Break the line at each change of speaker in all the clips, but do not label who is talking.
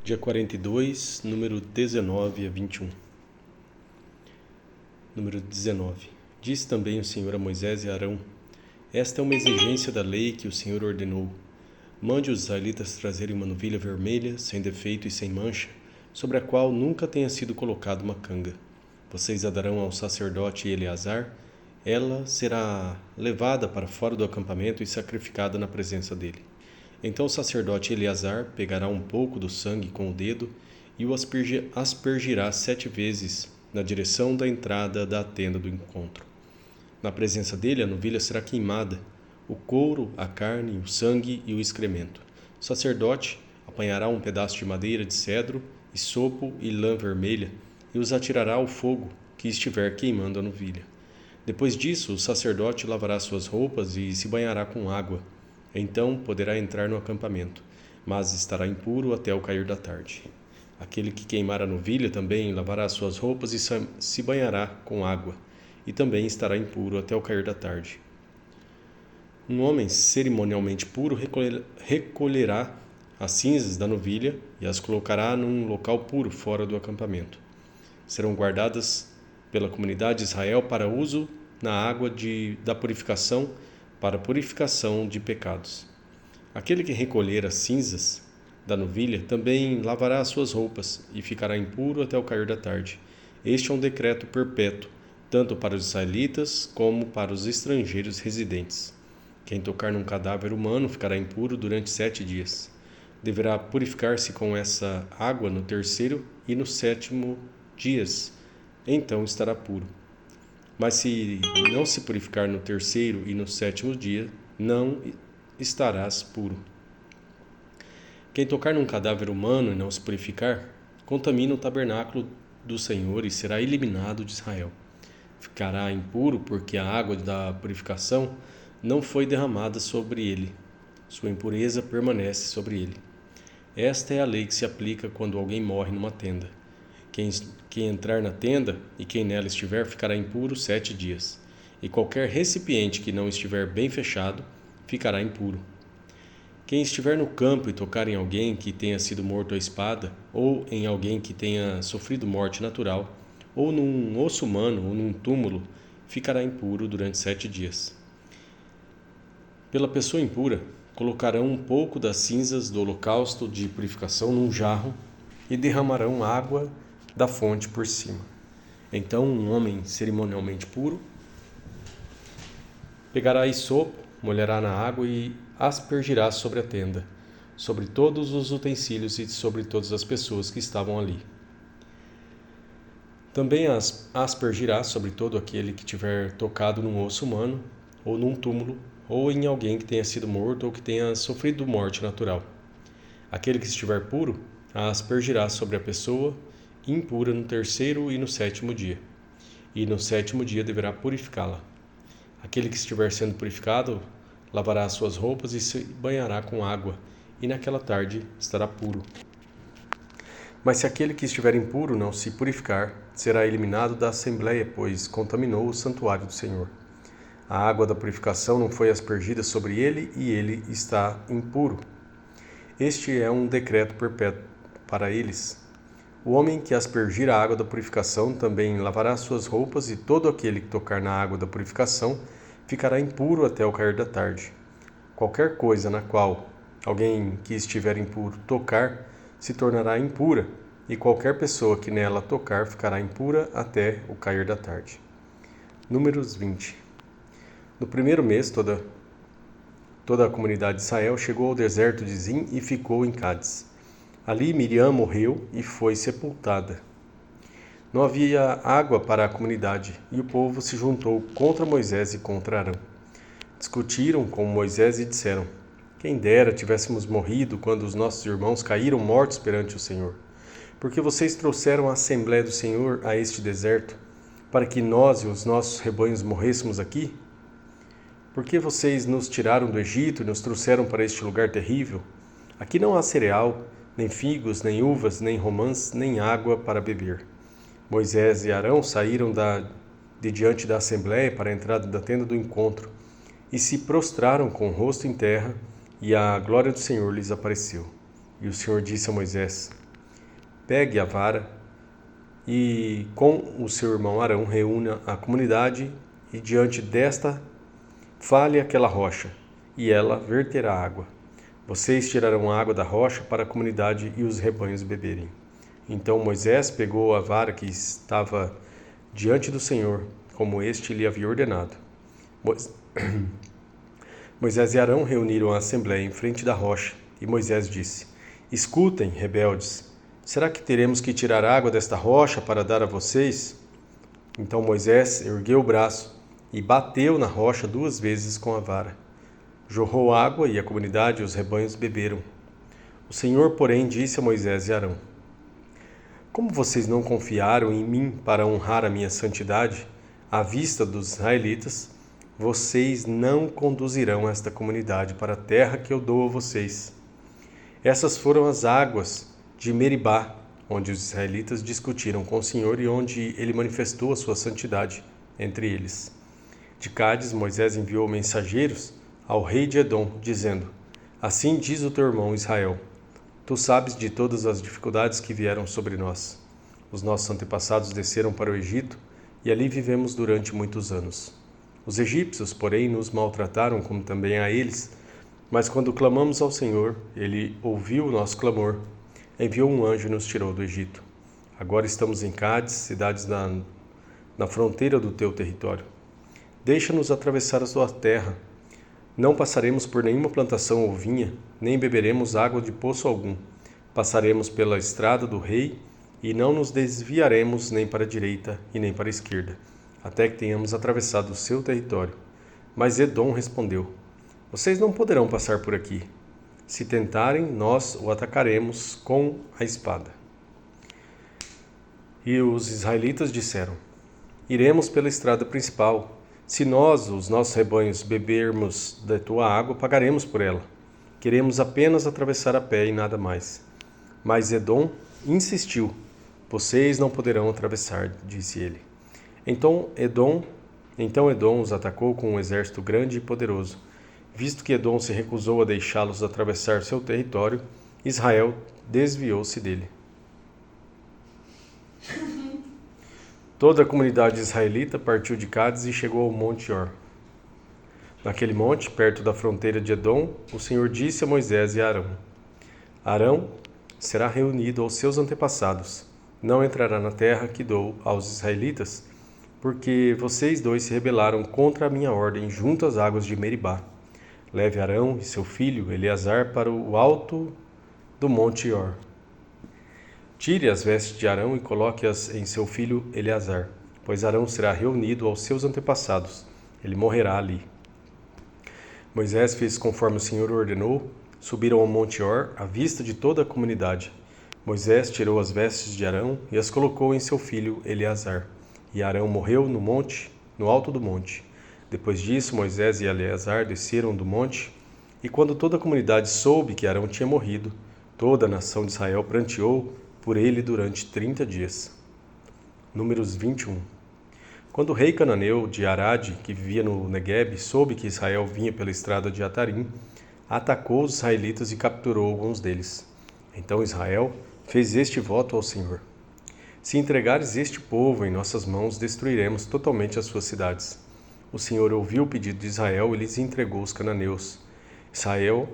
Dia 42, número 19 a 21. Número 19. Disse também o Senhor a Moisés e a Arão: Esta é uma exigência da lei que o Senhor ordenou. Mande os israelitas trazerem uma novilha vermelha, sem defeito e sem mancha, sobre a qual nunca tenha sido colocada uma canga. Vocês a darão ao sacerdote Eleazar. Ela será levada para fora do acampamento e sacrificada na presença dele. Então o sacerdote Eleazar pegará um pouco do sangue com o dedo e o aspergirá 7 vezes na direção da entrada da tenda do encontro. Na presença dele, a novilha será queimada, o couro, a carne, o sangue e o excremento. O sacerdote apanhará um pedaço de madeira de cedro, isopo e lã vermelha e os atirará ao fogo que estiver queimando a novilha. Depois disso, o sacerdote lavará suas roupas e se banhará com água. Então poderá entrar no acampamento, mas estará impuro até o cair da tarde. Aquele que queimar a novilha também lavará suas roupas e se banhará com água, e também estará impuro até o cair da tarde. Um homem cerimonialmente puro recolherá as cinzas da novilha e as colocará num local puro fora do acampamento. Serão guardadas pela comunidade de Israel para uso na água da purificação, para purificação de pecados. Aquele que recolher as cinzas da novilha também lavará as suas roupas e ficará impuro até o cair da tarde. Este é um decreto perpétuo, tanto para os israelitas como para os estrangeiros residentes. Quem tocar num cadáver humano ficará impuro durante 7 dias. Deverá purificar-se com essa água no 3º e no 7º dias, então estará puro. Mas se não se purificar no 3º e no 7º dia, não estarás puro. Quem tocar num cadáver humano e não se purificar, contamina o tabernáculo do Senhor e será eliminado de Israel. Ficará impuro porque a água da purificação não foi derramada sobre ele. Sua impureza permanece sobre ele. Esta é a lei que se aplica quando alguém morre numa tenda. Quem entrar na tenda e quem nela estiver ficará impuro 7 dias, e qualquer recipiente que não estiver bem fechado ficará impuro. Quem estiver no campo e tocar em alguém que tenha sido morto à espada, ou em alguém que tenha sofrido morte natural, ou num osso humano ou num túmulo, ficará impuro durante 7 dias. Pela pessoa impura, colocarão um pouco das cinzas do holocausto de purificação num jarro e derramarão água da fonte por cima. Então um homem cerimonialmente puro pegará isopo, molhará na água e aspergirá sobre a tenda, sobre todos os utensílios e sobre todas as pessoas que estavam ali. Também aspergirá sobre todo aquele que tiver tocado num osso humano, ou num túmulo, ou em alguém que tenha sido morto ou que tenha sofrido morte natural. Aquele que estiver puro, a aspergirá sobre a pessoa impura no 3º e no 7º dia, e no 7º dia deverá purificá-la. Aquele que estiver sendo purificado lavará as suas roupas e se banhará com água, e naquela tarde estará puro. Mas se aquele que estiver impuro não se purificar, será eliminado da assembleia, pois contaminou o santuário do Senhor. A água da purificação não foi aspergida sobre ele e ele está impuro. Este é um decreto perpétuo para eles. O homem que aspergir a água da purificação também lavará suas roupas, e todo aquele que tocar na água da purificação ficará impuro até o cair da tarde. Qualquer coisa na qual alguém que estiver impuro tocar se tornará impura, e qualquer pessoa que nela tocar ficará impura até o cair da tarde. Números 20. No 1º mês, toda a comunidade de Israel chegou ao deserto de Zim e ficou em Cádiz. Ali Miriam morreu e foi sepultada. Não havia água para a comunidade, e o povo se juntou contra Moisés e contra Arão. Discutiram com Moisés e disseram: Quem dera tivéssemos morrido quando os nossos irmãos caíram mortos perante o Senhor. Porque vocês trouxeram a Assembleia do Senhor a este deserto, para que nós e os nossos rebanhos morrêssemos aqui? Por que vocês nos tiraram do Egito e nos trouxeram para este lugar terrível? Aqui não há cereal, nem figos, nem uvas, nem romãs, nem água para beber. Moisés e Arão saíram de diante da assembleia para a entrada da tenda do encontro e se prostraram com o rosto em terra, e a glória do Senhor lhes apareceu. E o Senhor disse a Moisés: pegue a vara e com o seu irmão Arão reúna a comunidade e diante desta fale aquela rocha, e ela verterá água. Vocês tirarão a água da rocha para a comunidade e os rebanhos beberem. Então Moisés pegou a vara que estava diante do Senhor, como este lhe havia ordenado. Moisés e Arão reuniram a assembleia em frente da rocha, e Moisés disse: Escutem, rebeldes, será que teremos que tirar água desta rocha para dar a vocês? Então Moisés ergueu o braço e bateu na rocha 2 vezes com a vara. Jorrou água e a comunidade e os rebanhos beberam. O Senhor, porém, disse a Moisés e Arão: Como vocês não confiaram em mim para honrar a minha santidade, à vista dos israelitas, vocês não conduzirão esta comunidade para a terra que eu dou a vocês. Essas foram as águas de Meribá, onde os israelitas discutiram com o Senhor e onde ele manifestou a sua santidade entre eles. De Cádiz, Moisés enviou mensageiros ao rei de Edom, dizendo: Assim diz o teu irmão Israel: Tu sabes de todas as dificuldades que vieram sobre nós. Os nossos antepassados desceram para o Egito e ali vivemos durante muitos anos. Os egípcios, porém, nos maltrataram como também a eles, mas quando clamamos ao Senhor, ele ouviu o nosso clamor, enviou um anjo e nos tirou do Egito. Agora estamos em Cádiz, cidades na fronteira do teu território. Deixa-nos atravessar a tua terra. Não passaremos por nenhuma plantação ou vinha, nem beberemos água de poço algum. Passaremos pela estrada do rei e não nos desviaremos nem para a direita e nem para a esquerda, até que tenhamos atravessado o seu território. Mas Edom respondeu: Vocês não poderão passar por aqui. Se tentarem, nós o atacaremos com a espada. E os israelitas disseram: Iremos pela estrada principal. Se nós, os nossos rebanhos, bebermos da tua água, pagaremos por ela. Queremos apenas atravessar a pé e nada mais. Mas Edom insistiu: Vocês não poderão atravessar, disse ele. Então Edom os atacou com um exército grande e poderoso. Visto que Edom se recusou a deixá-los atravessar seu território, Israel desviou-se dele. Toda a comunidade israelita partiu de Cádiz e chegou ao Monte Or. Naquele monte, perto da fronteira de Edom, o Senhor disse a Moisés e a Arão: Arão será reunido aos seus antepassados. Não entrará na terra que dou aos israelitas, porque vocês dois se rebelaram contra a minha ordem junto às águas de Meribá. Leve Arão e seu filho Eleazar para o alto do Monte Or. Tire as vestes de Arão e coloque-as em seu filho Eleazar, pois Arão será reunido aos seus antepassados. Ele morrerá ali. Moisés fez conforme o Senhor ordenou. Subiram ao Monte Or à vista de toda a comunidade. Moisés tirou as vestes de Arão e as colocou em seu filho Eleazar. E Arão morreu no alto do monte. Depois disso, Moisés e Eleazar desceram do monte, e quando toda a comunidade soube que Arão tinha morrido, toda a nação de Israel pranteou por ele durante 30 dias. Números 21. Quando o rei cananeu de Arade, que vivia no Neguebe, soube que Israel vinha pela estrada de Atarim, atacou os israelitas e capturou alguns deles. Então Israel fez este voto ao Senhor: Se entregares este povo em nossas mãos, destruiremos totalmente as suas cidades. O Senhor ouviu o pedido de Israel e lhes entregou os cananeus. Israel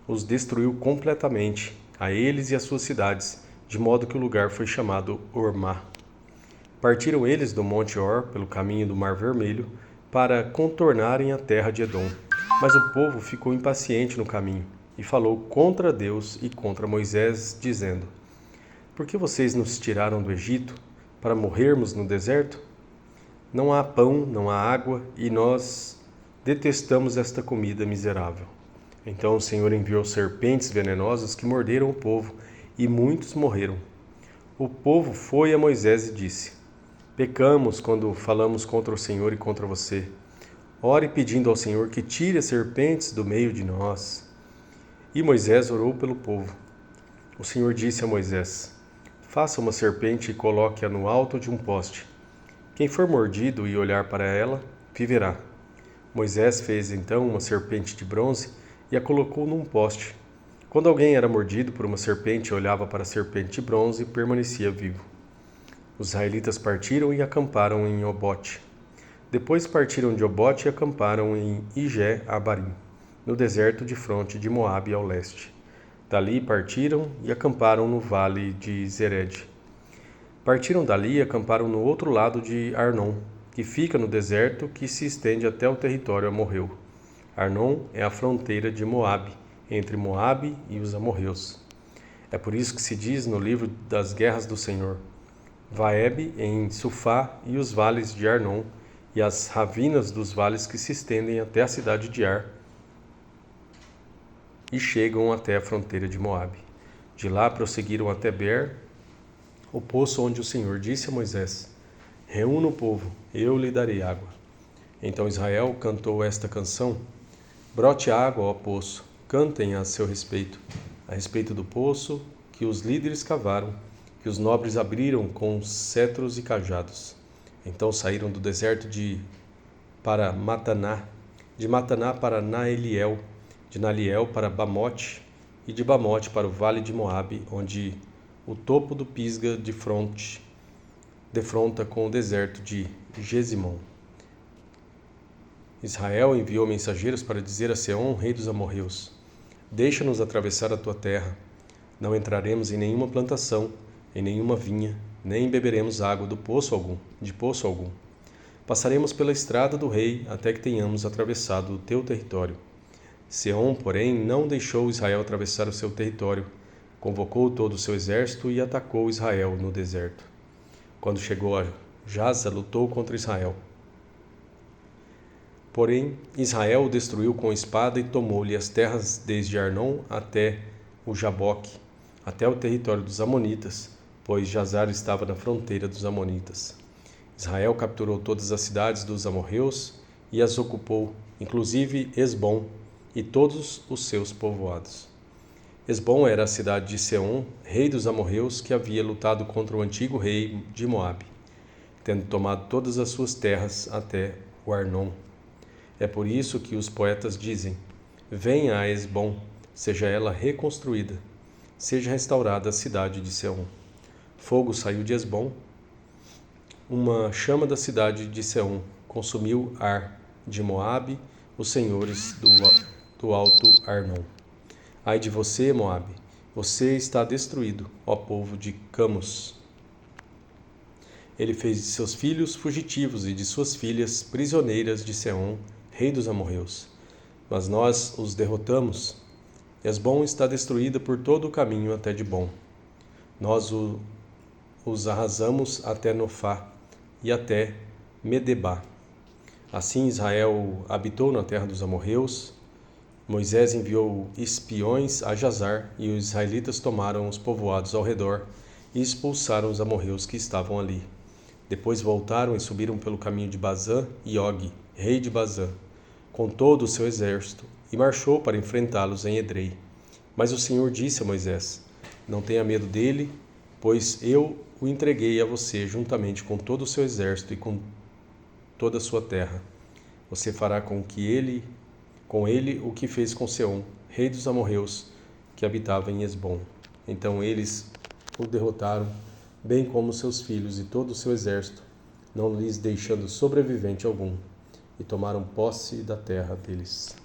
os destruiu completamente, a eles e às suas cidades, de modo que o lugar foi chamado Ormá. Partiram eles do Monte Or pelo caminho do Mar Vermelho para contornarem a terra de Edom. Mas o povo ficou impaciente no caminho e falou contra Deus e contra Moisés, dizendo: Por que vocês nos tiraram do Egito para morrermos no deserto? Não há pão, não há água, e nós detestamos esta comida miserável. Então o Senhor enviou serpentes venenosas que morderam o povo, e muitos morreram. O povo foi a Moisés e disse: Pecamos quando falamos contra o Senhor e contra você. Ore pedindo ao Senhor que tire as serpentes do meio de nós. E Moisés orou pelo povo. O Senhor disse a Moisés: Faça uma serpente e coloque-a no alto de um poste. Quem for mordido e olhar para ela, viverá. Moisés fez então uma serpente de bronze e a colocou num poste. Quando alguém era mordido por uma serpente e olhava para a serpente de bronze, permanecia vivo. Os israelitas partiram e acamparam em Obote. Depois partiram de Obote e acamparam em Ijé-Abarim, no deserto de fronte de Moabe ao leste. Dali partiram e acamparam no vale de Zered. Partiram dali e acamparam no outro lado de Arnon, que fica no deserto que se estende até o território amorreu. Arnon é a fronteira de Moabe, entre Moabe e os amorreus. É por isso que se diz no livro das guerras do Senhor: Vaeb em Sufá e os vales de Arnon, e as ravinas dos vales que se estendem até a cidade de Ar e chegam até a fronteira de Moabe. De lá prosseguiram até Beer, o poço onde o Senhor disse a Moisés: Reúna o povo, eu lhe darei água. Então Israel cantou esta canção: Brote água, ó poço, cantem a seu respeito do poço que os líderes cavaram, que os nobres abriram com cetros e cajados. Então saíram do deserto para Mataná, de Mataná para Naeliel, de Naeliel para Bamote, e de Bamote para o vale de Moabe, onde o topo do Pisga defronta com o deserto de Gesimon. Israel enviou mensageiros para dizer a Seom, rei dos amorreus: Deixa-nos atravessar a tua terra. Não entraremos em nenhuma plantação, em nenhuma vinha, nem beberemos água de poço algum. Passaremos pela estrada do rei até que tenhamos atravessado o teu território. Seom, porém, não deixou Israel atravessar o seu território. Convocou todo o seu exército e atacou Israel no deserto. Quando chegou a Jaza, lutou contra Israel. Porém, Israel o destruiu com espada e tomou-lhe as terras desde Arnon até o Jaboque, até o território dos Amonitas, pois Jazar estava na fronteira dos Amonitas. Israel capturou todas as cidades dos amorreus e as ocupou, inclusive Esbom e todos os seus povoados. Esbom era a cidade de Seom, rei dos amorreus, que havia lutado contra o antigo rei de Moabe, tendo tomado todas as suas terras até o Arnon. É por isso que os poetas dizem: Venha a Esbom, seja ela reconstruída, seja restaurada a cidade de Seom. Fogo saiu de Esbom, uma chama da cidade de Seom consumiu Ar de Moabe, os senhores do alto Arnon. Ai de você, Moabe, você está destruído, ó povo de Camos. Ele fez de seus filhos fugitivos e de suas filhas prisioneiras de Seom, rei dos amorreus. Mas nós os derrotamos. Esbom está destruída por todo o caminho até Dibom. Nós os arrasamos até Nofá e até Medebá. Assim Israel habitou na terra dos amorreus. Moisés enviou espiões a Jazar, e os israelitas tomaram os povoados ao redor e expulsaram os amorreus que estavam ali. Depois voltaram e subiram pelo caminho de Bazã e Og, rei de Bazã, com todo o seu exército, e marchou para enfrentá-los em Edrei. Mas o Senhor disse a Moisés: Não tenha medo dele, pois eu o entreguei a você juntamente com todo o seu exército e com toda a sua terra. Você fará com ele o que fez com Seom, rei dos amorreus, que habitava em Esbom. Então eles o derrotaram, bem como seus filhos e todo o seu exército, não lhes deixando sobrevivente algum, e tomaram posse da terra deles.